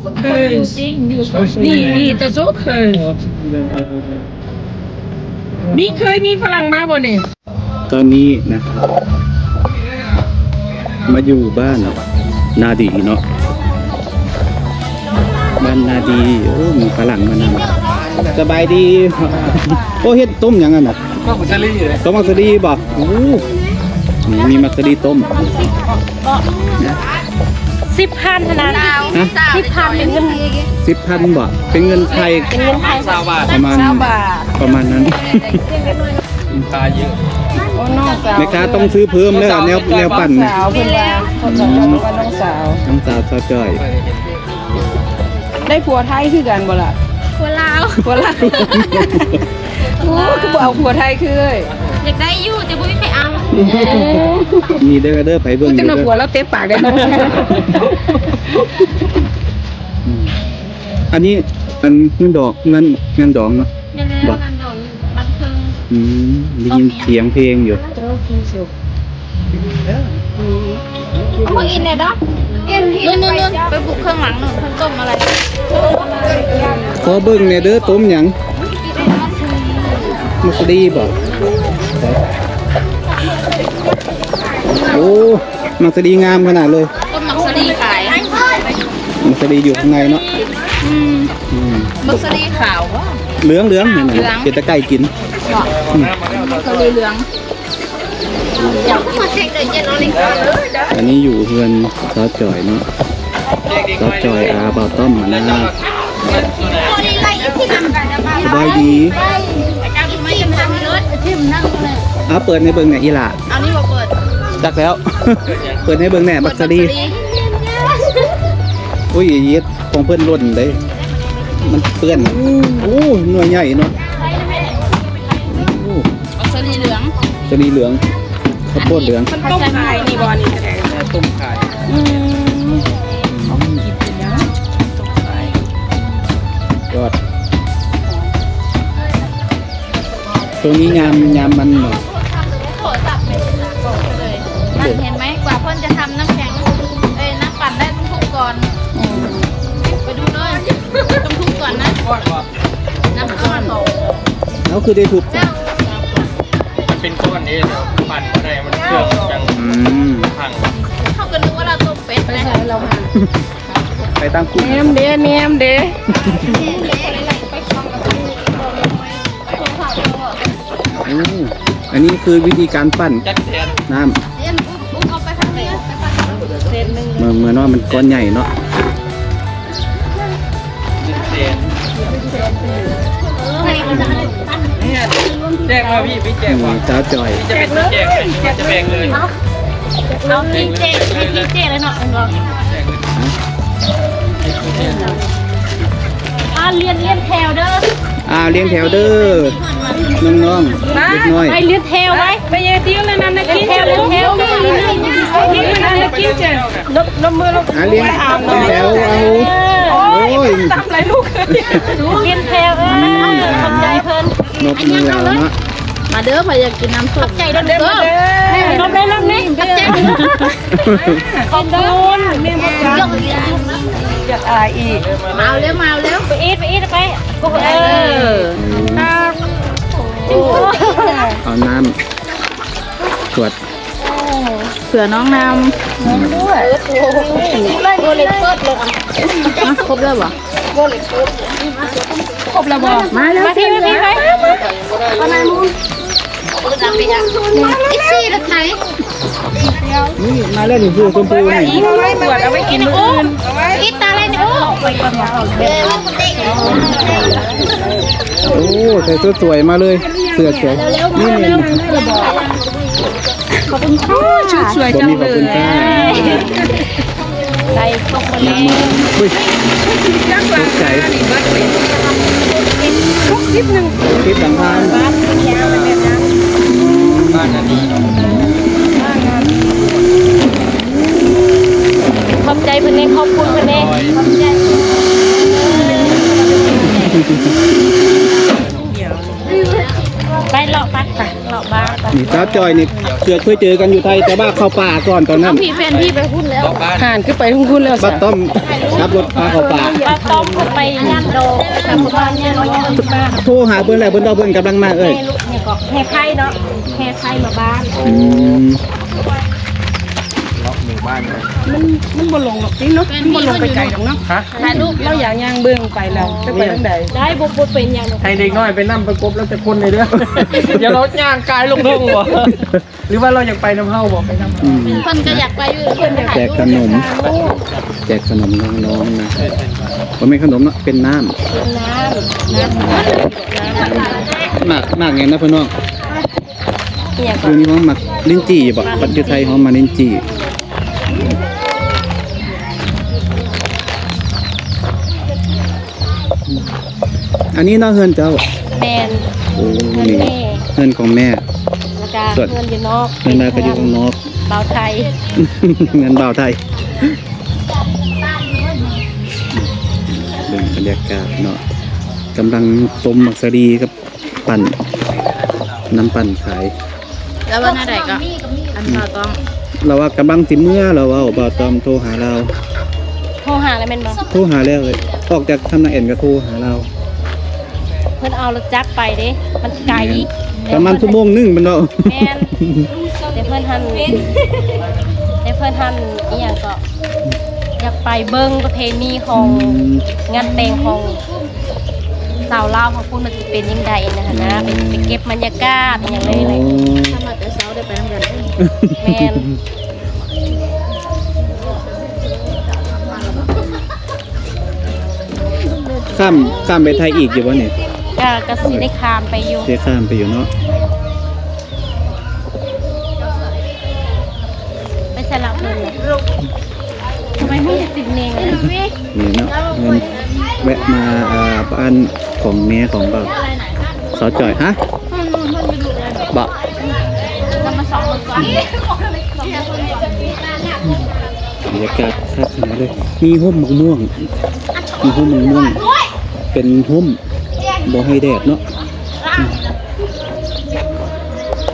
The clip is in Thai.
นี่จะซุกเคยมีฝรั่งมาบ่เนี่ยตอนนี้นะมาอยู่บ้านนาดีเนาะบ้านนาดีโอ้มีฝรั่งมานำสบายดีโอ้เฮ็ดต้มยังไงน่ะต้มมัสลีต้มมัสลีบอกโอ้มีมัสลีต้ม10,000 เท่านั้น10,000 เป็นเงิน10,000บ่เป็นเงินไทย20 บาทประมาณนั้นตาเยอะแม่ค้าต้องซื้อเพิ่มแล้วแนวปั่นนะเพิ่นว่าน้องสาวสาวจ้อยได้ผัวไทยคือกันบ่ล่ะผัวลาวโอ้คือบ่เอาผัวไทยคืออยากได้อยู่แต่บ่มีใครเอามีเด้อไผเบิ่งจังผัวแล้วเตะปากได้เนาะอันนี้เงินดอกเงินดองเนาะบอกบันเทิงได้ยินเสียงเพลงอยู่พวกอินเนี่ยเนาะนู่นไปบุกเครื่องหลังหนึ่งเพิ่งต้มอะไรขอเบิ่งเนี่ยเด้อต้มหยังมัสลีบ่โอ้มัสลีงามขนาดเลยต้มมัสลีขายมัสลีอยู่ข้างในเนาะมัสลีขาววะเหลืองนี่นะเก็บตะไคร้กินมัสลีเหลืองอันนี้อยู่เพื่อนซอสจ่อยเนาะซอสจ่อยบ่าวต้อมนะสบายดีเปิดในเบิ้งเนี่ยอีหล่าเอานี่มาเปิดจักแล้ว เปิดในเบิ้งเนี่ยมัสลีอุ้ยเย็ดของเพื่อนล้นเลยมันเปื้อนโอ้หน่วยใหญ่เนาะมัสลีเหลืองข้าวโพดเหลืองมันต้มขายนี่บ่นี่แท้ต้มขายยอดตัวนี้ยำมันเนาะนั่นเห็นไหมกว่าเพิ่นจะทำน้ำแข็งน้ำปั่นได้ต้องทุบก่อนไปดูเลยต้องทุบก่อนนะน้ำก้อนแล้วคือได้ทุบเป็นก้อนเองปั่นอะไรมันเครื่องจังพังเขาก็นึกว่าเราต้มเป็ดนะเราไปตามกุ้งเนียมเด้อันนี้คือวิธีการปั้นน้ำเมื่อน้อยมันก้อนใหญ่เนาะแจ้งมาพี่แจ้งว่าจ้าจ่อยจะเป็นแจ้งจะแบ่งเลยเอาพี่เจ๊ให้พี่เจ๊เลยเนาะเลี้ยงแถวเด้อเลี้ยงแถวเด้อน้องๆเล็กน้อยไปเลี้ยงแถวไว้ไปเยติ้วเลยนั่นนะกินแถวกินมันนะกินเจนนมือเราเลี้ยงแถวโอ้ยทำอะไรลูกเลี้ยงแถวขอบใจเพิ่นนกมือเราเนาะมาเด้อพายกินน้ำสดใจเด้อรอบนี้กับใจขอบคุณอยากอายอีกมาเร็วไปอีทไปก็เอาน้ำขวดเผื่อน้องนำด้วยโบเล็กเปิดเลยครบแล้วบ่โบเล็กเปิดครบแล้วบ่มาแล้วพี่ไปประมาณนู้นอีซี่ละไทยนี่มาแล้วนี่คือชมพูนี่อีกไม่ปวดเอาไว้กินมื้ออื่นอีตาอะไรเนี่ยโอ้ใส่เสื้อสวยมาเลยเสื้อสวยนี่เนี่ยขอบคุณค่ะชุดสวยจังเลยใส่ช็อกโกแลตอุ้ยตกใจคลิปหนึ่งคลิปหลังพานบ้านนี้ขอบใจเพื่อนขอบคุณเพื่อนขอบใจ ไปเลาะไปเลาะบ้าน นี่สาวจอยนี่เคยเจอกันอยู่ไทยแต่ว่าเข้าป่าก่อนตอนนั้น พี่แฟนพี่ไปพูดแล้ว รอบบ้าน ห่านขึ้นไปทุ่งคุณแล้ว บัดต้อมขับรถพาเข้าป่า ปลาต้มไปย่านโดทำบ้านเนี่ยเรายังมา โทรหาเพิ่นแล้วเพิ่นว่าเพิ่นกำลังมาเอ้ย ให้ลูกเนี่ยก็แห่ไข่เนาะแห่ไข่มาบ้าน อืม รอบหมู่บ้านเลย มันบ่ลงหรอกนี่เนาะมันบ่ลงไปไกลหรอกเนาะ ฮะ ถ่ายรูปเราอย่างย่างเบื้องไปแล้วจะไปทางใดได้บ่เป็นอย่าง ให้เด็กน้อยไปนั่งประกบแล้วจะคนในเรื่อง อย่าเราย่างกายลงทุ่งบ่หรือว่าเราอยากไปน้ำเฮาบ่ไปน้ำเฮา อืม เพิ่นก็อยากไปอยู่เพิ่นอยาก แจกขนมแจกขนมน้องๆนะบ่แม่นขนมเนาะเป็นน้ำ มากไงนะเพื่อนน้อง เนี่ยก็ คือนี่ห้องหมักลิ้นจี่บ่ปัจจุไทยห้องมาลิ้นจี่อันนี้น้องเฮือนเจ้า แมน โอ้นี่เฮือนของแม่ แล้วก็เงินอยู่นอก เฮือนนายก็อยู่ข้างนอก เบาไทย เงินบ่าวไทยเรื่องบรรยากาศเนาะกำลังต้มหมักสลีกับปั่นน้ำปั่นขาย แล้ววันไหนก็อันเราต้อง เราว่ากำลังสิเมื่อเราว่าบ่าวตอมโทรหาเรา โทรหาอะไรเป็นบ่ โทรหาแล้วเลยออกจากทำนักเอ็นก็โทรหาเรา เพิ่นเอารถจักรไปเด้มันไกล ประมาณชั่วโมงหนึงเป็นเนาะ แมนแต่เพิ่นทันอีหยังก็อยากไปเบิ่งประเพณีของงานแต่งของสาวลาวของคุณมันสิเป็นยังไงนะคะนะไปเก็บบรรยากาศอย่างไรเลย ถ้ามาแต่เช้าได้ไปทำกัน แมน ข้ามไปไทยอีกอยู่วะเนี่ย ก็สิได้ข้ามไปอยู่ เดี๋ยวข้ามไปอยู่เนาะ ไปสลับเพิ่นเลยทำไมไม่ติดเนง นี่เนาะเงินแวะมาบ้านของแม่ของบ่าวสาวจ่อยฮะบ่ ทำมา2วันก่อน บรรยากาศคักขนาดเลยมีห่มมะม่วงเป็นห่มบ่ให้แดดเนาะ